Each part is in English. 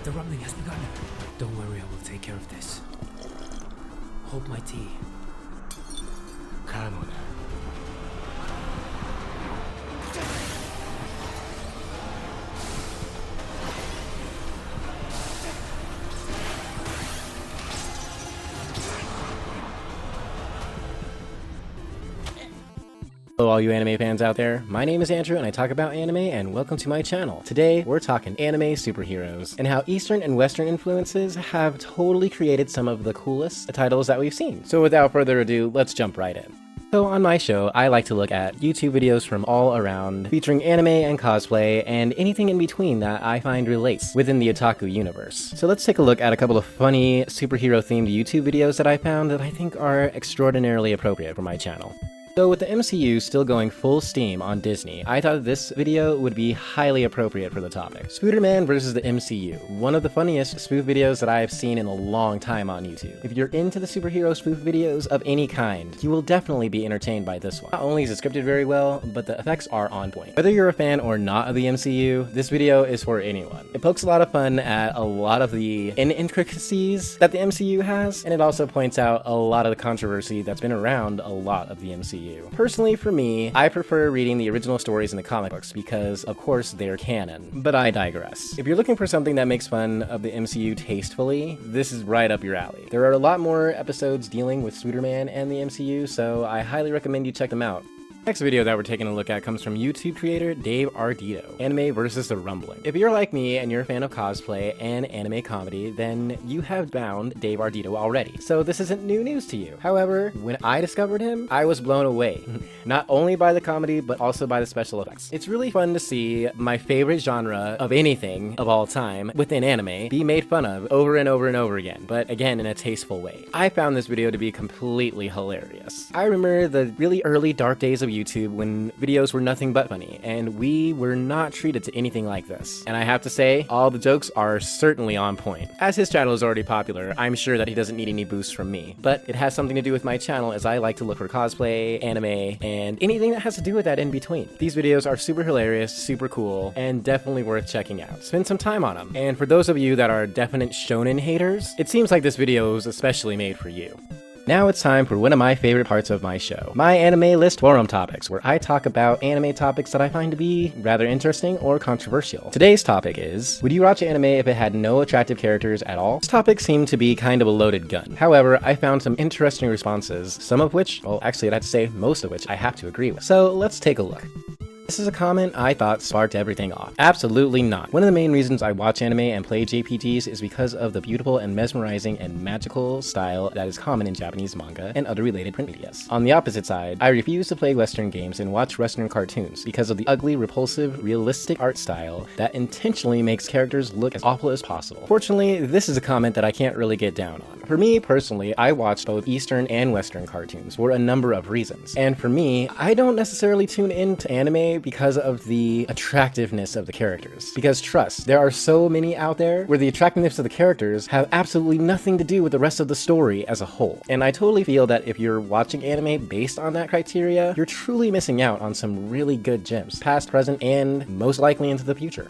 The rumbling has begun. Don't worry, I will take care of this. Hold my tea. Come on. Hello all you anime fans out there, my name is Andrew and I talk about anime, and welcome to my channel. Today we're talking anime superheroes and how Eastern and Western influences have totally created some of the coolest titles that we've seen. So without further ado, let's jump right in. So on my show, I like to look at YouTube videos from all around, featuring anime and cosplay, and anything in between that I find relates within the otaku universe. So let's take a look at a couple of funny superhero-themed YouTube videos that I found that I think are extraordinarily appropriate for my channel. So with the MCU still going full steam on Disney, I thought this video would be highly appropriate for the topic. Spider-Man versus the MCU, one of the funniest spoof videos that I have seen in a long time on YouTube. If you're into the superhero spoof videos of any kind, you will definitely be entertained by this one. Not only is it scripted very well, but the effects are on point. Whether you're a fan or not of the MCU, this video is for anyone. It pokes a lot of fun at a lot of the intricacies that the MCU has, and it also points out a lot of the controversy that's been around a lot of the MCU. Personally, for me, I prefer reading the original stories in the comic books because, of course, they're canon. But I digress. If you're looking for something that makes fun of the MCU tastefully, this is right up your alley. There are a lot more episodes dealing with Spider-Man and the MCU, so I highly recommend you check them out. Next video that we're taking a look at comes from YouTube creator Dave Ardito, Anime versus the Rumbling. If you're like me and you're a fan of cosplay and anime comedy, then you have found Dave Ardito already, so this isn't new news to you. However, when I discovered him, I was blown away, not only by the comedy, but also by the special effects. It's really fun to see my favorite genre of anything of all time within anime be made fun of over and over and over again, but again in a tasteful way. I found this video to be completely hilarious. I remember the really early dark days of YouTube when videos were nothing but funny, and we were not treated to anything like this. And I have to say, all the jokes are certainly on point. As his channel is already popular, I'm sure that he doesn't need any boost from me, but it has something to do with my channel as I like to look for cosplay, anime, and anything that has to do with that in between. These videos are super hilarious, super cool, and definitely worth checking out. Spend some time on them. And for those of you that are definite shonen haters, it seems like this video is especially made for you. Now it's time for one of my favorite parts of my show, my anime list forum topics, where I talk about anime topics that I find to be rather interesting or controversial. Today's topic is, would you watch anime if it had no attractive characters at all? This topic seemed to be kind of a loaded gun. However, I found some interesting responses, some of which, well actually I'd have to say most of which I have to agree with. So let's take a look. This is a comment I thought sparked everything off. Absolutely not. One of the main reasons I watch anime and play JPGs is because of the beautiful and mesmerizing and magical style that is common in Japanese manga and other related print media. On the opposite side, I refuse to play Western games and watch Western cartoons because of the ugly, repulsive, realistic art style that intentionally makes characters look as awful as possible. Fortunately, this is a comment that I can't really get down on. For me personally, I watch both Eastern and Western cartoons for a number of reasons. And for me, I don't necessarily tune into anime because of the attractiveness of the characters. Because trust, there are so many out there where the attractiveness of the characters have absolutely nothing to do with the rest of the story as a whole. And I totally feel that if you're watching anime based on that criteria, you're truly missing out on some really good gems, past, present, and most likely into the future.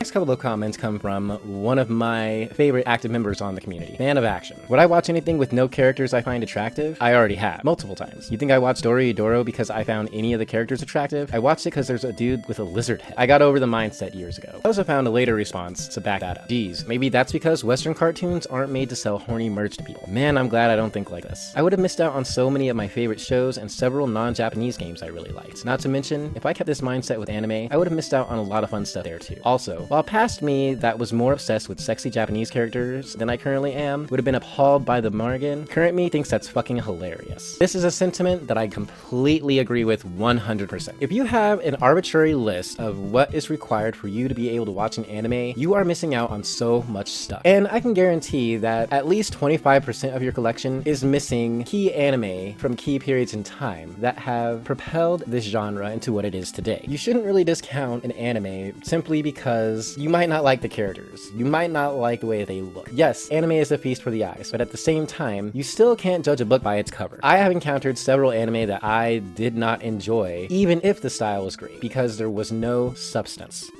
Next couple of comments come from one of my favorite active members on the community, Fan of Action. Would I watch anything with no characters I find attractive? I already have, multiple times. You think I watched Dorohedoro because I found any of the characters attractive? I watched it because there's a dude with a lizard head. I got over the mindset years ago. I also found a later response to back that up. Geez, maybe that's because Western cartoons aren't made to sell horny merch to people. Man, I'm glad I don't think like this. I would have missed out on so many of my favorite shows and several non-Japanese games I really liked. Not to mention, if I kept this mindset with anime, I would have missed out on a lot of fun stuff there too. Also, while past me that was more obsessed with sexy Japanese characters than I currently am would have been appalled by the Morrigan, current me thinks that's fucking hilarious. This is a sentiment that I completely agree with 100%. If you have an arbitrary list of what is required for you to be able to watch an anime, you are missing out on so much stuff. And I can guarantee that at least 25% of your collection is missing key anime from key periods in time that have propelled this genre into what it is today. You shouldn't really discount an anime simply because you might not like the characters. You might not like the way they look. Yes, anime is a feast for the eyes, but at the same time, you still can't judge a book by its cover. I have encountered several anime that I did not enjoy, even if the style was great, because there was no substance.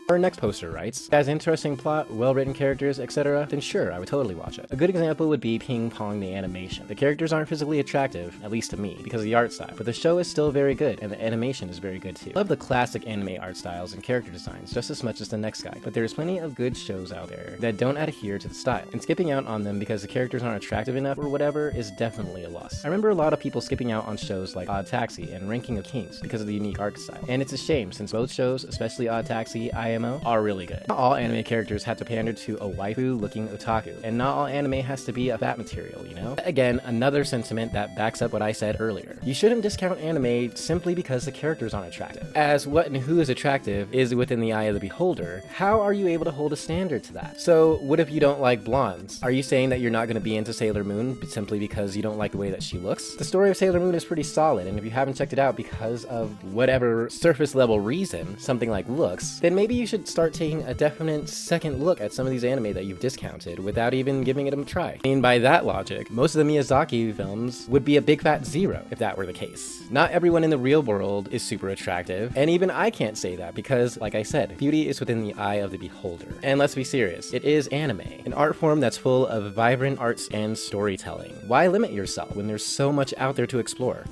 Our next poster writes, has interesting plot, well-written characters, etc., then sure, I would totally watch it. A good example would be Ping Pong the animation. The characters aren't physically attractive, at least to me, because of the art style, but the show is still very good, and the animation is very good too. I love the classic anime art styles and character designs just as much as the next guy, but there's plenty of good shows out there that don't adhere to the style, and skipping out on them because the characters aren't attractive enough or whatever is definitely a loss. I remember a lot of people skipping out on shows like Odd Taxi and Ranking of Kings because of the unique art style, and it's a shame since both shows, especially Odd Taxi, IMO, are really good. Not all anime characters have to pander to a waifu-looking otaku, and not all anime has to be a fat material, you know? Again, another sentiment that backs up what I said earlier. You shouldn't discount anime simply because the characters aren't attractive. As what and who is attractive is within the eye of the beholder, how are you able to hold a standard to that? So, what if you don't like blondes? Are you saying that you're not going to be into Sailor Moon simply because you don't like the way that she looks? The story of Sailor Moon is pretty solid, and if you haven't checked it out because of whatever surface level reason, something like looks, then maybe you should start taking a definite second look at some of these anime that you've discounted without even giving it a try. I mean, by that logic, most of the Miyazaki films would be a big fat zero if that were the case. Not everyone in the real world is super attractive, and even I can't say that because, like I said, beauty is within the eye of the beholder. And let's be serious, it is anime, an art form that's full of vibrant arts and storytelling. Why limit yourself when there's so much out there to explore?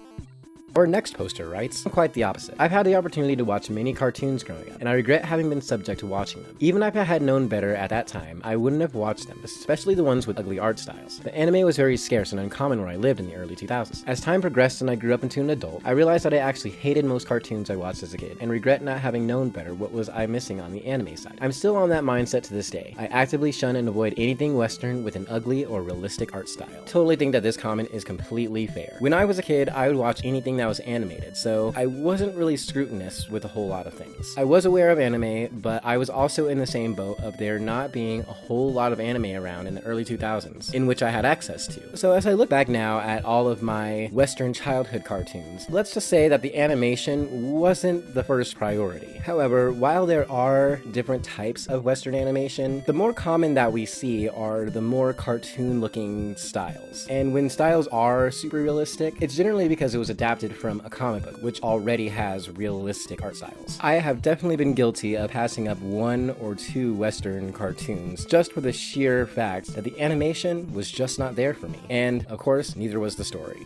Our next poster writes, quite the opposite. I've had the opportunity to watch many cartoons growing up, and I regret having been subject to watching them. Even if I had known better at that time, I wouldn't have watched them, especially the ones with ugly art styles. The anime was very scarce and uncommon where I lived in the early 2000s. As time progressed and I grew up into an adult, I realized that I actually hated most cartoons I watched as a kid, and regret not having known better what was I missing on the anime side. I'm still on that mindset to this day. I actively shun and avoid anything Western with an ugly or realistic art style. Totally think that this comment is completely fair. When I was a kid, I would watch anything that was animated, so I wasn't really scrutinous with a whole lot of things. I was aware of anime, but I was also in the same boat of there not being a whole lot of anime around in the early 2000s, in which I had access to. So as I look back now at all of my Western childhood cartoons, let's just say that the animation wasn't the first priority. However, while there are different types of Western animation, the more common that we see are the more cartoon-looking styles. And when styles are super realistic, it's generally because it was adapted from a comic book, which already has realistic art styles. I have definitely been guilty of passing up one or two Western cartoons just for the sheer fact that the animation was just not there for me. And, of course, neither was the story.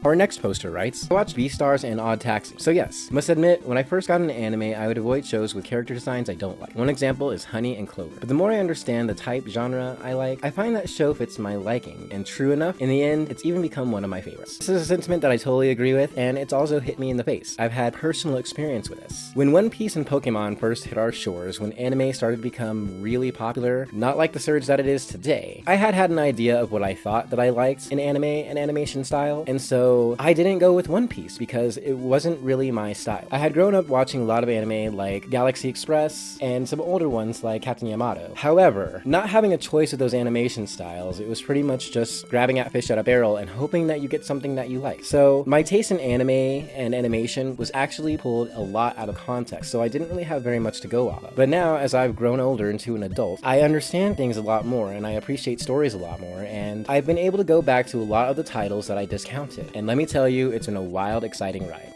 Our next poster writes, I watched Beastars and Odd Taxi. So yes, must admit, when I first got into anime, I would avoid shows with character designs I don't like. One example is Honey and Clover. But the more I understand the type genre I like, I find that show fits my liking, and true enough, in the end, it's even become one of my favorites. This is a sentiment that I totally agree with, and it's also hit me in the face. I've had personal experience with this. When One Piece and Pokemon first hit our shores, when anime started to become really popular, not like the surge that it is today, I had an idea of what I thought that I liked in anime and animation style, and so I didn't go with One Piece because it wasn't really my style. I had grown up watching a lot of anime like Galaxy Express and some older ones like Captain Yamato. However, not having a choice of those animation styles, it was pretty much just grabbing at fish out of barrel and hoping that you get something that you like. So my taste in anime and animation was actually pulled a lot out of context, so I didn't really have very much to go off of. But now, as I've grown older into an adult, I understand things a lot more and I appreciate stories a lot more, and I've been able to go back to a lot of the titles that I discounted. And let me tell you, it's been a wild, exciting ride.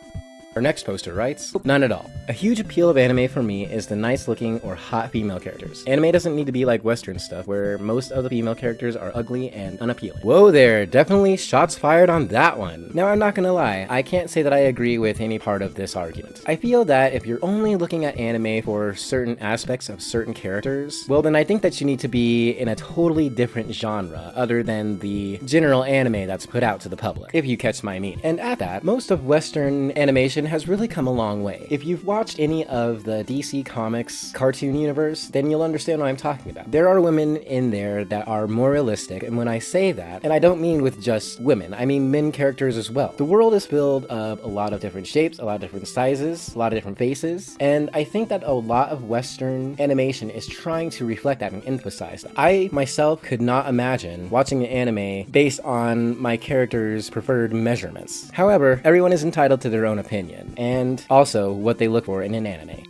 Our next poster writes, none at all. A huge appeal of anime for me is the nice looking or hot female characters. Anime doesn't need to be like Western stuff where most of the female characters are ugly and unappealing. Whoa there, definitely shots fired on that one. Now I'm not gonna lie, I can't say that I agree with any part of this argument. I feel that if you're only looking at anime for certain aspects of certain characters, well then I think that you need to be in a totally different genre other than the general anime that's put out to the public, if you catch my meaning. And at that, most of Western animation has really come a long way. If you've watched any of the DC Comics cartoon universe, then you'll understand what I'm talking about. There are women in there that are more realistic, and when I say that, and I don't mean with just women, I mean men characters as well. The world is filled of a lot of different shapes, a lot of different sizes, a lot of different faces, and I think that a lot of Western animation is trying to reflect that and emphasize that. I myself could not imagine watching an anime based on my character's preferred measurements. However, everyone is entitled to their own opinion, and also what they look for in an anime.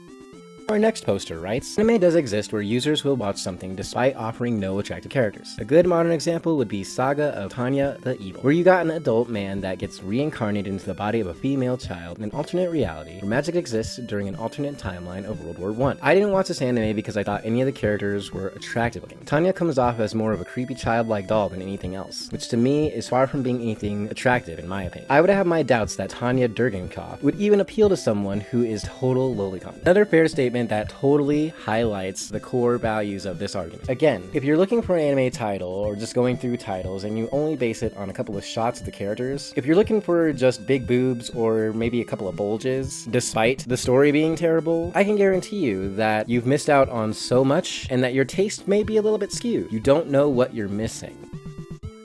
Our next poster writes, anime does exist where users will watch something despite offering no attractive characters. A good modern example would be Saga of Tanya the Evil, where you got an adult man that gets reincarnated into the body of a female child in an alternate reality where magic exists during an alternate timeline of World War I. I didn't watch this anime because I thought any of the characters were attractive looking. Tanya comes off as more of a creepy childlike doll than anything else, which to me is far from being anything attractive in my opinion. I would have my doubts that Tanya Durgankov would even appeal to someone who is total lolicon. Another fair statement that totally highlights the core values of this argument. Again, if you're looking for an anime title or just going through titles and you only base it on a couple of shots of the characters, if you're looking for just big boobs or maybe a couple of bulges, despite the story being terrible, I can guarantee you that you've missed out on so much and that your taste may be a little bit skewed. You don't know what you're missing.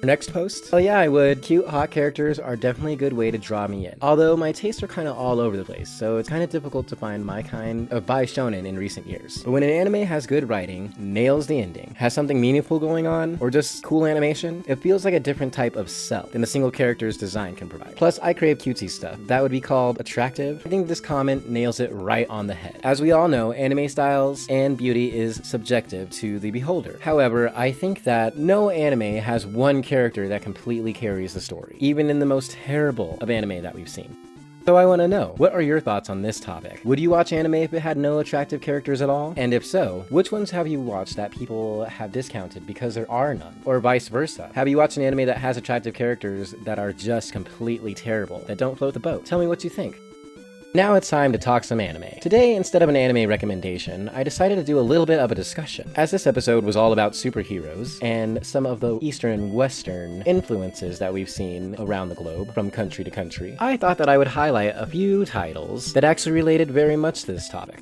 Next post. Well, yeah, I would. Cute, hot characters are definitely a good way to draw me in. Although my tastes are kind of all over the place, so it's kind of difficult to find my kind of bai shonen in recent years. But when an anime has good writing, nails the ending, has something meaningful going on, or just cool animation, it feels like a different type of sell than a single character's design can provide. Plus, I crave cutesy stuff. That would be called attractive. I think this comment nails it right on the head. As we all know, anime styles and beauty is subjective to the beholder. However, I think that no anime has one character that completely carries the story, even in the most terrible of anime that we've seen. So I want to know, what are your thoughts on this topic? Would you watch anime if it had no attractive characters at all? And if so, which ones have you watched that people have discounted because there are none? Or vice versa? Have you watched an anime that has attractive characters that are just completely terrible, that don't float the boat? Tell me what you think. Now it's time to talk some anime. Today, instead of an anime recommendation, I decided to do a little bit of a discussion. As this episode was all about superheroes and some of the Eastern and Western influences that we've seen around the globe from country to country, I thought that I would highlight a few titles that actually related very much to this topic.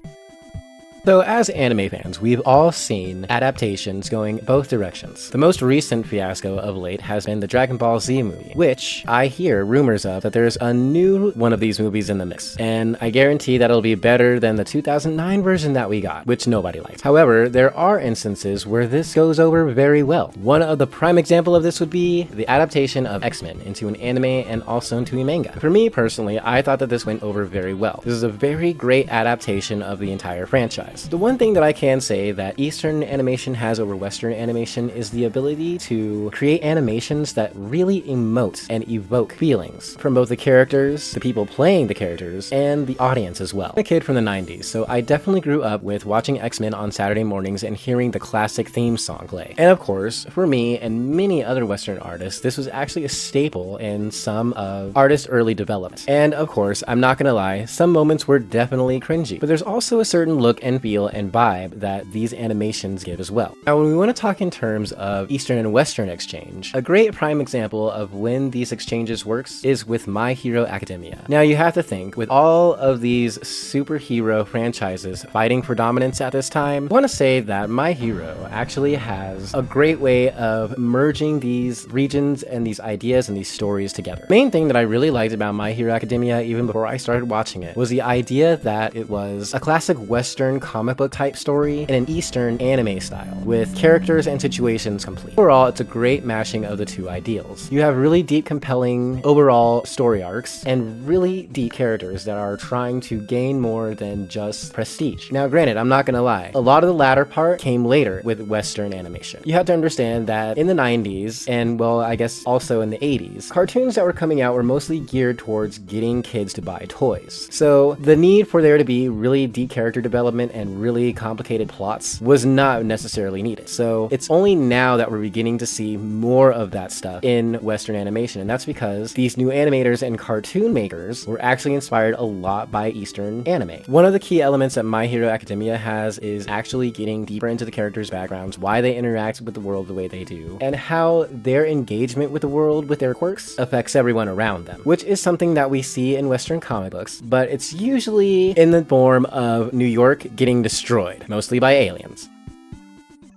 So as anime fans, we've all seen adaptations going both directions. The most recent fiasco of late has been the Dragon Ball Z movie, which I hear rumors of that there's a new one of these movies in the mix, and I guarantee that it'll be better than the 2009 version that we got, which nobody liked. However, there are instances where this goes over very well. One of the prime example of this would be the adaptation of X-Men into an anime and also into a manga. For me personally, I thought that this went over very well. This is a very great adaptation of the entire franchise. The one thing that I can say that Eastern animation has over Western animation is the ability to create animations that really emote and evoke feelings from both the characters, the people playing the characters, and the audience as well. I'm a kid from the 90s, so I definitely grew up with watching X-Men on Saturday mornings and hearing the classic theme song play. And of course, for me and many other Western artists, this was actually a staple in some of artists' early development. And of course, I'm not gonna lie, some moments were definitely cringy, but there's also a certain look and feel and vibe that these animations give as well. Now, when we want to talk in terms of Eastern and Western exchange, a great prime example of when these exchanges works is with My Hero Academia. Now, you have to think, with all of these superhero franchises fighting for dominance at this time, I want to say that My Hero actually has a great way of merging these regions and these ideas and these stories together. The main thing that I really liked about My Hero Academia, even before I started watching it, was the idea that it was a classic Western comic book type story in an Eastern anime style, with characters and situations complete. Overall, it's a great mashing of the two ideals. You have really deep, compelling overall story arcs, and really deep characters that are trying to gain more than just prestige. Now, granted, I'm not gonna lie, a lot of the latter part came later with Western animation. You have to understand that in the 90s, and well, I guess also in the 80s, cartoons that were coming out were mostly geared towards getting kids to buy toys. So the need for there to be really deep character development and really complicated plots was not necessarily needed. So it's only now that we're beginning to see more of that stuff in Western animation, and that's because these new animators and cartoon makers were actually inspired a lot by Eastern anime. One of the key elements that My Hero Academia has is actually getting deeper into the characters' backgrounds, why they interact with the world the way they do, and how their engagement with the world with their quirks affects everyone around them, which is something that we see in Western comic books, but it's usually in the form of New York getting destroyed, mostly by aliens.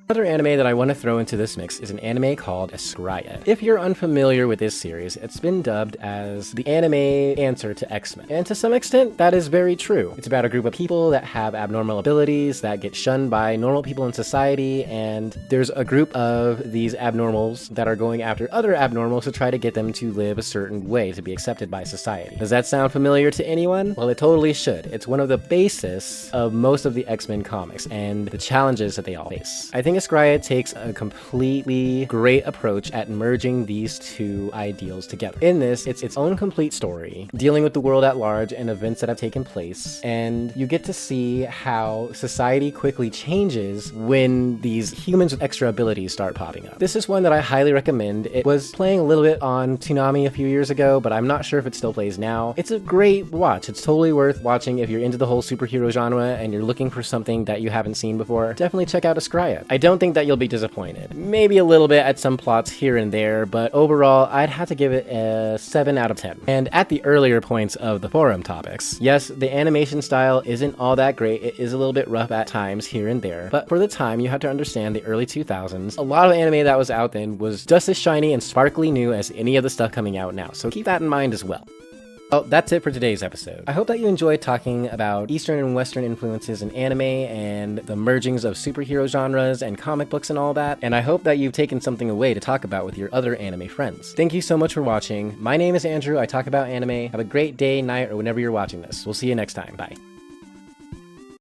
Another anime that I want to throw into this mix is an anime called Scrya. If you're unfamiliar with this series, it's been dubbed as the anime answer to X-Men. And to some extent, that is very true. It's about a group of people that have abnormal abilities that get shunned by normal people in society, and there's a group of these abnormals that are going after other abnormals to try to get them to live a certain way to be accepted by society. Does that sound familiar to anyone? Well, it totally should. It's one of the basis of most of the X-Men comics and the challenges that they all face. I think Scrya takes a completely great approach at merging these two ideals together. In this, it's its own complete story, dealing with the world at large and events that have taken place, and you get to see how society quickly changes when these humans with extra abilities start popping up. This is one that I highly recommend. It was playing a little bit on Toonami a few years ago, but I'm not sure if it still plays now. It's a great watch. It's totally worth watching if you're into the whole superhero genre and you're looking for something that you haven't seen before. Definitely check out Scrya. I don't think that you'll be disappointed. Maybe a little bit at some plots here and there, but overall, I'd have to give it a 7 out of 10. And at the earlier points of the forum topics, yes, the animation style isn't all that great. It is a little bit rough at times here and there, but for the time, you have to understand the early 2000s, a lot of anime that was out then was just as shiny and sparkly new as any of the stuff coming out now, so keep that in mind as well. Well, that's it for today's episode. I hope that you enjoyed talking about Eastern and Western influences in anime and the mergings of superhero genres and comic books and all that, and I hope that you've taken something away to talk about with your other anime friends. Thank you so much for watching. My name is Andrew. I talk about anime. Have a great day, night, or whenever you're watching this. We'll see you next time. Bye.